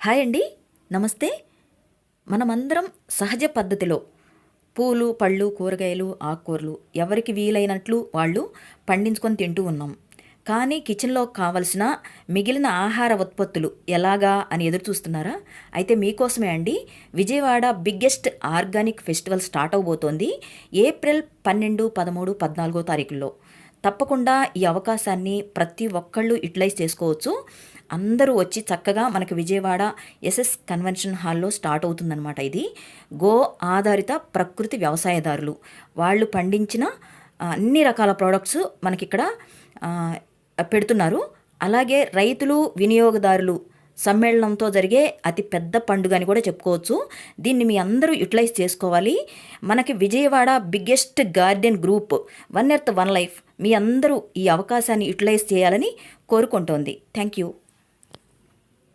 Hi అండి. నమస్తే. మనమందరం సహజ పద్ధతిలో పూలు, పళ్ళు, కూరగాయలు, ఆకుకూరలు ఎవరికి వీలైనట్లు వాళ్ళు పండించుకొని తింటూ ఉన్నాం. కానీ కిచెన్‌లో కావలసిన మిగిలిన ఆహార ఉత్పత్తులు ఎలాగా అని ఎదురు చూస్తున్నారా? అయితే మీకోసమే అండి. Vijayawada biggest organic festival start అవ్వబోతోంది. ఏప్రిల్ 12, 13, 14 తారీఖుల్లో. తప్పకుండా ఈ అవకాశాన్ని ప్రతి ఒక్కళ్ళు యుటిలైజ్ చేసుకోవచ్చు. అందరూ వచ్చి చక్కగా మనకి విజయవాడ ఎస్ఎస్ కన్వెన్షన్ హాల్లో స్టార్ట్ అవుతుందన్నమాట ఇది. గో ఆధారిత ప్రకృతి వ్యవసాయదారులు. వాళ్ళు పండించిన అన్ని రకాల ప్రోడక్ట్స్ మనకిక్కడ పెడుతున్నారు. అలాగే రైతులు, వినియోగదారులు సమ్మేళనంతో జరిగే అతి పెద్ద పండుగ అని కూడా చెప్పుకోవచ్చు. దీన్ని మీ అందరూ యుటిలైజ్ చేసుకోవాలి. మనకి Vijayawada biggest garden group one earth one life మీ అందరూ ఈ అవకాశాన్ని యుటిలైజ్ చేయాలని కోరుకుంటోంది. Thank you.